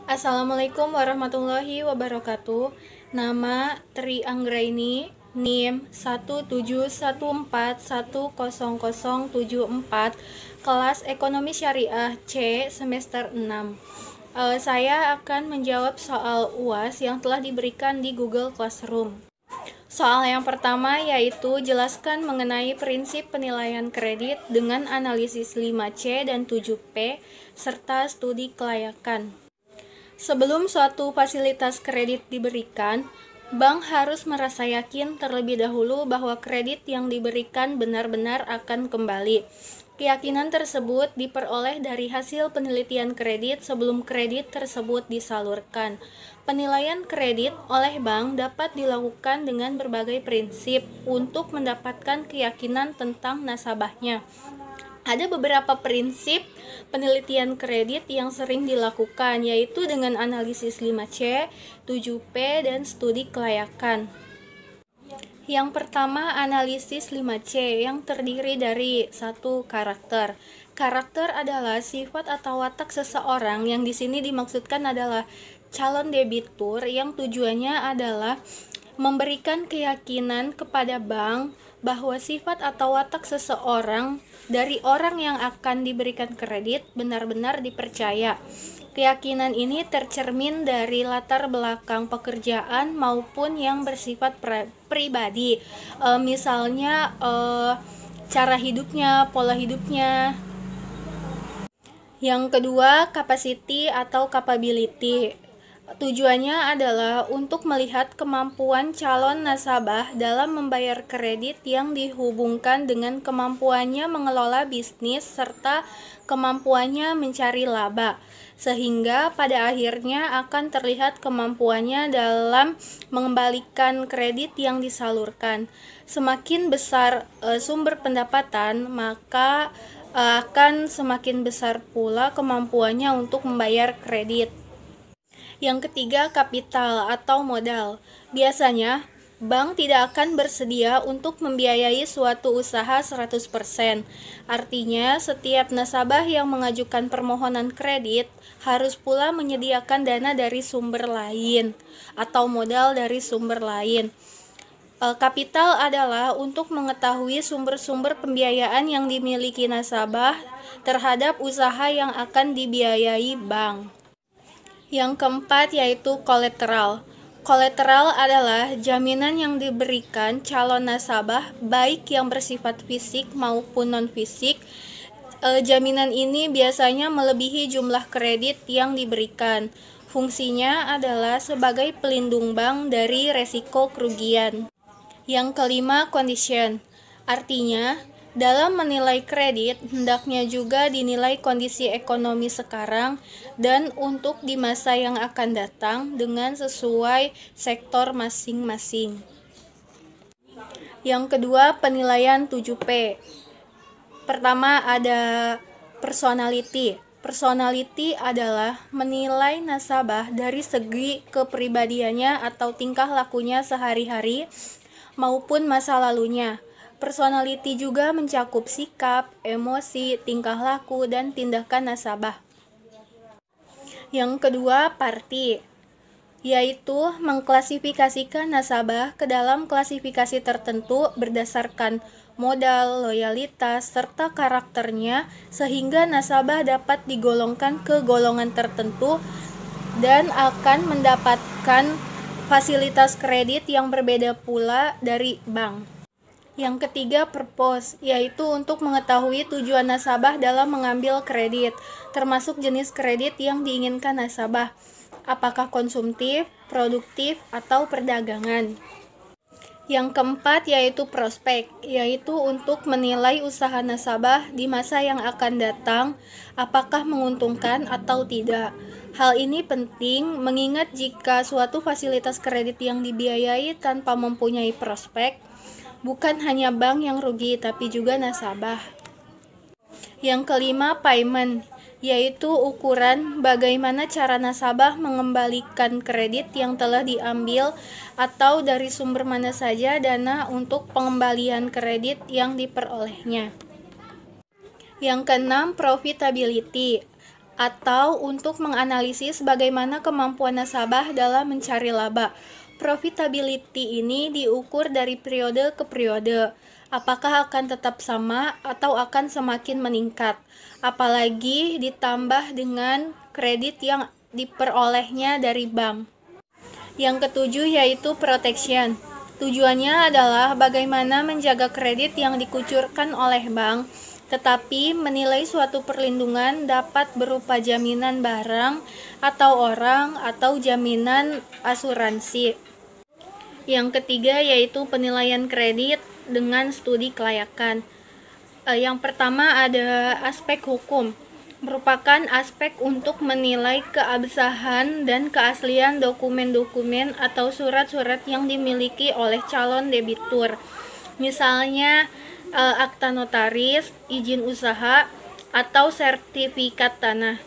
Assalamualaikum warahmatullahi wabarakatuh. Nama Tri Anggraini, NIM 171410074, kelas Ekonomi Syariah C semester 6. Saya akan menjawab soal UAS yang telah diberikan di Google Classroom. Soal yang pertama yaitu jelaskan mengenai prinsip penilaian kredit dengan analisis 5C dan 7P serta studi kelayakan. Sebelum suatu fasilitas kredit diberikan, bank harus merasa yakin terlebih dahulu bahwa kredit yang diberikan benar-benar akan kembali. Keyakinan tersebut diperoleh dari hasil penelitian kredit sebelum kredit tersebut disalurkan. Penilaian kredit oleh bank dapat dilakukan dengan berbagai prinsip untuk mendapatkan keyakinan tentang nasabahnya. Ada beberapa prinsip penelitian kredit yang sering dilakukan, yaitu dengan analisis 5C, 7P, dan studi kelayakan. Yang pertama, analisis 5C yang terdiri dari satu karakter. Karakter adalah sifat atau watak seseorang yang di sini dimaksudkan adalah calon debitur yang tujuannya adalah memberikan keyakinan kepada bank bahwa sifat atau watak seseorang dari orang yang akan diberikan kredit benar-benar dipercaya. Keyakinan ini tercermin dari latar belakang pekerjaan maupun yang bersifat pribadi. Misalnya cara hidupnya, pola hidupnya. Yang kedua, capacity atau capability. Tujuannya adalah untuk melihat kemampuan calon nasabah dalam membayar kredit yang dihubungkan dengan kemampuannya mengelola bisnis serta kemampuannya mencari laba, sehingga pada akhirnya akan terlihat kemampuannya dalam mengembalikan kredit yang disalurkan. Semakin besar sumber pendapatan, maka akan semakin besar pula kemampuannya untuk membayar kredit. Yang ketiga, kapital atau modal. Biasanya, bank tidak akan bersedia untuk membiayai suatu usaha 100%. Artinya, setiap nasabah yang mengajukan permohonan kredit harus pula menyediakan dana dari sumber lain atau modal dari sumber lain. Kapital adalah untuk mengetahui sumber-sumber pembiayaan yang dimiliki nasabah terhadap usaha yang akan dibiayai bank. Yang keempat yaitu kolateral. Kolateral adalah jaminan yang diberikan calon nasabah baik yang bersifat fisik maupun non-fisik. Jaminan ini biasanya melebihi jumlah kredit yang diberikan. Fungsinya adalah sebagai pelindung bank dari resiko kerugian. Yang kelima, condition. Artinya, dalam menilai kredit, hendaknya juga dinilai kondisi ekonomi sekarang dan untuk di masa yang akan datang dengan sesuai sektor masing-masing. Yang kedua, penilaian 7P. Pertama ada personality. Personality adalah menilai nasabah dari segi kepribadiannya atau tingkah lakunya sehari-hari maupun masa lalunya. Personality juga mencakup sikap, emosi, tingkah laku, dan tindakan nasabah. Yang kedua, party, yaitu mengklasifikasikan nasabah ke dalam klasifikasi tertentu berdasarkan modal, loyalitas, serta karakternya sehingga nasabah dapat digolongkan ke golongan tertentu dan akan mendapatkan fasilitas kredit yang berbeda pula dari bank. Yang ketiga, purpose, yaitu untuk mengetahui tujuan nasabah dalam mengambil kredit, termasuk jenis kredit yang diinginkan nasabah, apakah konsumtif, produktif, atau perdagangan. Yang keempat yaitu prospek, yaitu untuk menilai usaha nasabah di masa yang akan datang, apakah menguntungkan atau tidak. Hal ini penting mengingat jika suatu fasilitas kredit yang dibiayai tanpa mempunyai prospek, bukan hanya bank yang rugi, tapi juga nasabah. Yang kelima, payment, yaitu ukuran bagaimana cara nasabah mengembalikan kredit yang telah diambil atau dari sumber mana saja dana untuk pengembalian kredit yang diperolehnya. Yang keenam, profitability, atau untuk menganalisis bagaimana kemampuan nasabah dalam mencari laba. Profitability ini diukur dari periode ke periode. Apakah akan tetap sama atau akan semakin meningkat? Apalagi ditambah dengan kredit yang diperolehnya dari bank. Yang ketujuh yaitu protection. Tujuannya adalah bagaimana menjaga kredit yang dikucurkan oleh bank, tetapi menilai suatu perlindungan dapat berupa jaminan barang atau orang atau jaminan asuransi. Yang ketiga yaitu penilaian kredit dengan studi kelayakan. Yang pertama ada aspek hukum, merupakan aspek untuk menilai keabsahan dan keaslian dokumen-dokumen atau surat-surat yang dimiliki oleh calon debitur. Misalnya akta notaris, izin usaha, atau sertifikat tanah.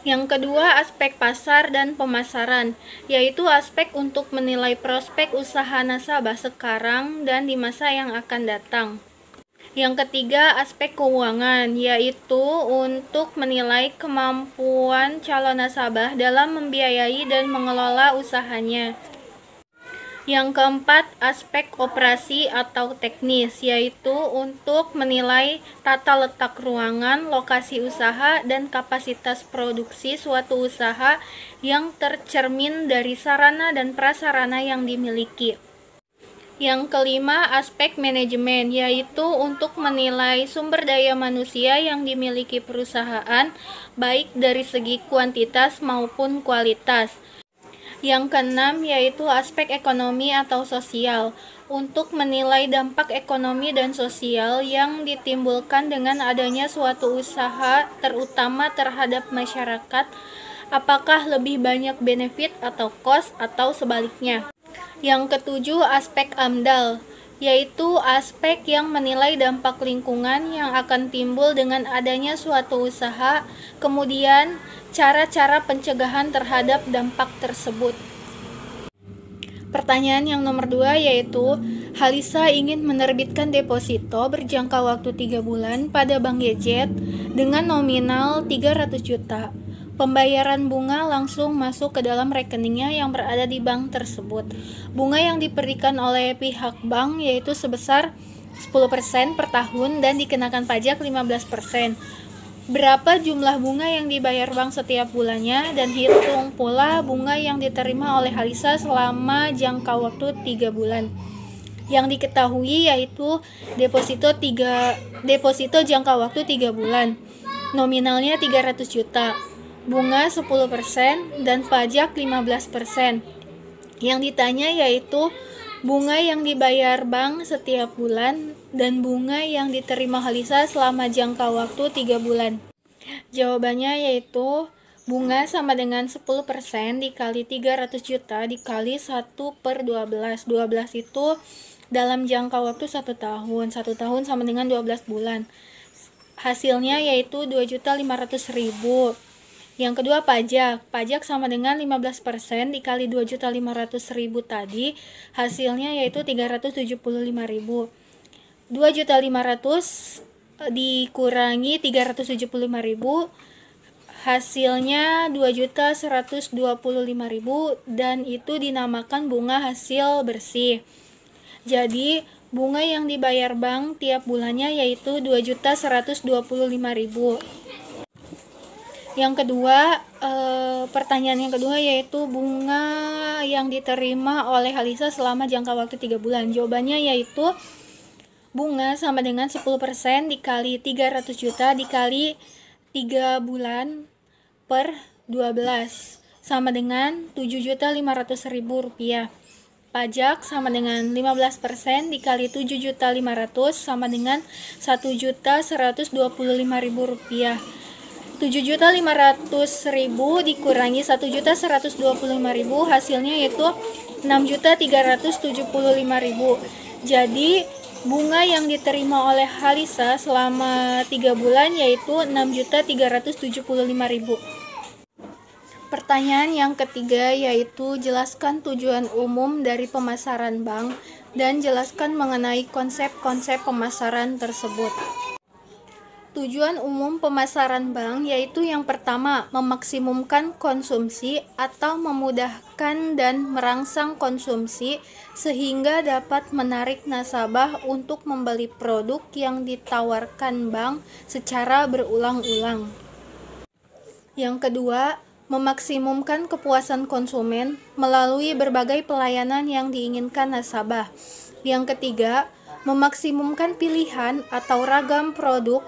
Yang kedua, aspek pasar dan pemasaran, yaitu aspek untuk menilai prospek usaha nasabah sekarang dan di masa yang akan datang. Yang ketiga, aspek keuangan, yaitu untuk menilai kemampuan calon nasabah dalam membiayai dan mengelola usahanya. Yang keempat, aspek operasi atau teknis, yaitu untuk menilai tata letak ruangan, lokasi usaha, dan kapasitas produksi suatu usaha yang tercermin dari sarana dan prasarana yang dimiliki. Yang kelima, aspek manajemen, yaitu untuk menilai sumber daya manusia yang dimiliki perusahaan, baik dari segi kuantitas maupun kualitas. Yang keenam yaitu aspek ekonomi atau sosial, untuk menilai dampak ekonomi dan sosial yang ditimbulkan dengan adanya suatu usaha, terutama terhadap masyarakat, apakah lebih banyak benefit atau cost atau sebaliknya. Yang ketujuh, aspek AMDAL, yaitu aspek yang menilai dampak lingkungan yang akan timbul dengan adanya suatu usaha, kemudian cara-cara pencegahan terhadap dampak tersebut. Pertanyaan yang nomor 2 yaitu, Halisa ingin menerbitkan deposito berjangka waktu 3 bulan pada Bank GZ dengan nominal 300 juta. Pembayaran bunga langsung masuk ke dalam rekeningnya yang berada di bank tersebut. Bunga yang diberikan oleh pihak bank yaitu sebesar 10% per tahun dan dikenakan pajak 15%. Berapa jumlah bunga yang dibayar bank setiap bulannya, dan hitung pula bunga yang diterima oleh Halisa selama jangka waktu 3 bulan. Yang diketahui yaitu deposito jangka waktu 3 bulan. Nominalnya 300 juta. Bunga 10% dan pajak 15%. Yang ditanya yaitu bunga yang dibayar bank setiap bulan dan bunga yang diterima Halisa selama jangka waktu 3 bulan. Jawabannya yaitu bunga sama dengan 10% dikali 300 juta dikali 1/12. 12 itu dalam jangka waktu 1 tahun. 1 tahun sama dengan 12 bulan. Hasilnya yaitu 2.500.000. Yang kedua pajak sama dengan 15% dikali 2.500.000 tadi, hasilnya yaitu 375.000. 2.500.000 dikurangi 375.000, hasilnya 2.125.000 dan itu dinamakan bunga hasil bersih. Jadi bunga yang dibayar bank tiap bulannya yaitu 2.125.000. Yang kedua, pertanyaan yang kedua yaitu bunga yang diterima oleh Halisa selama jangka waktu 3 bulan. Jawabannya yaitu bunga sama dengan 10% dikali 300 juta dikali 3 bulan per 12 sama dengan 7.500.000 rupiah. Pajak sama dengan 15% dikali 7.500.000 sama dengan 1.125.000 rupiah. 7.500.000 dikurangi 1.125.000 hasilnya yaitu 6.375.000. Jadi bunga yang diterima oleh Halisa selama 3 bulan yaitu 6.375.000. Pertanyaan yang ketiga yaitu jelaskan tujuan umum dari pemasaran bank dan jelaskan mengenai konsep-konsep pemasaran tersebut. Tujuan umum pemasaran bank yaitu yang pertama, memaksimumkan konsumsi atau memudahkan dan merangsang konsumsi sehingga dapat menarik nasabah untuk membeli produk yang ditawarkan bank secara berulang-ulang. Yang kedua, memaksimumkan kepuasan konsumen melalui berbagai pelayanan yang diinginkan nasabah. Yang ketiga, memaksimumkan pilihan atau ragam produk.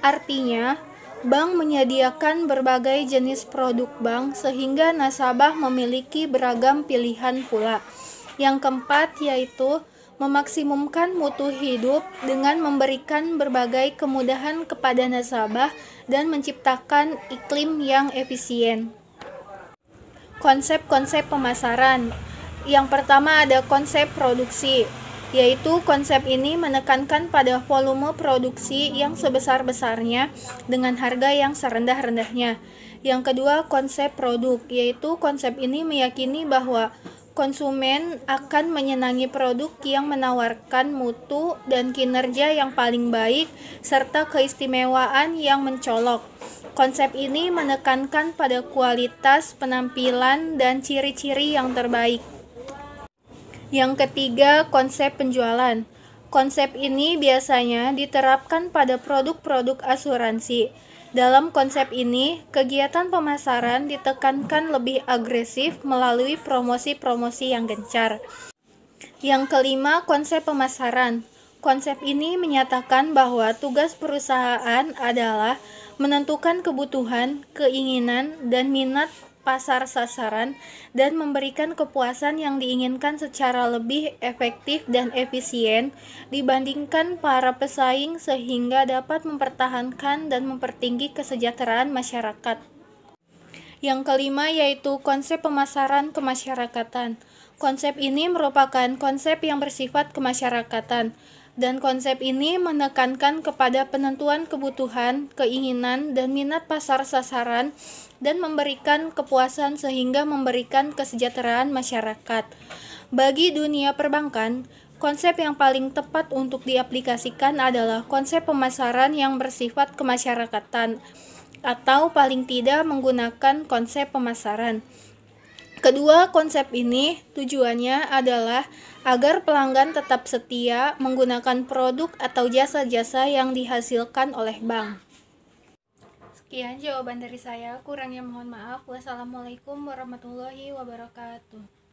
Artinya, bank menyediakan berbagai jenis produk bank sehingga nasabah memiliki beragam pilihan pula. Yang keempat yaitu memaksimumkan mutu hidup dengan memberikan berbagai kemudahan kepada nasabah dan menciptakan iklim yang efisien. Konsep-konsep pemasaran. Yang pertama ada konsep produksi, yaitu konsep ini menekankan pada volume produksi yang sebesar-besarnya dengan harga yang serendah-rendahnya. Yang kedua, konsep produk, yaitu konsep ini meyakini bahwa konsumen akan menyenangi produk yang menawarkan mutu dan kinerja yang paling baik serta keistimewaan yang mencolok. Konsep ini menekankan pada kualitas, penampilan, dan ciri-ciri yang terbaik. Yang ketiga, konsep penjualan. Konsep ini biasanya diterapkan pada produk-produk asuransi. Dalam konsep ini, kegiatan pemasaran ditekankan lebih agresif melalui promosi-promosi yang gencar. Yang kelima, konsep pemasaran. Konsep ini menyatakan bahwa tugas perusahaan adalah menentukan kebutuhan, keinginan, dan minat pasar sasaran dan memberikan kepuasan yang diinginkan secara lebih efektif dan efisien dibandingkan para pesaing sehingga dapat mempertahankan dan mempertinggi kesejahteraan masyarakat. Yang kelima yaitu konsep pemasaran kemasyarakatan. Konsep ini merupakan konsep yang bersifat kemasyarakatan dan konsep ini menekankan kepada penentuan kebutuhan, keinginan, dan minat pasar sasaran dan memberikan kepuasan sehingga memberikan kesejahteraan masyarakat. Bagi dunia perbankan, konsep yang paling tepat untuk diaplikasikan adalah konsep pemasaran yang bersifat kemasyarakatan atau paling tidak menggunakan konsep pemasaran. Kedua konsep ini tujuannya adalah agar pelanggan tetap setia menggunakan produk atau jasa-jasa yang dihasilkan oleh bank. Sekian jawaban dari saya, kurangnya mohon maaf. Wassalamualaikum warahmatullahi wabarakatuh.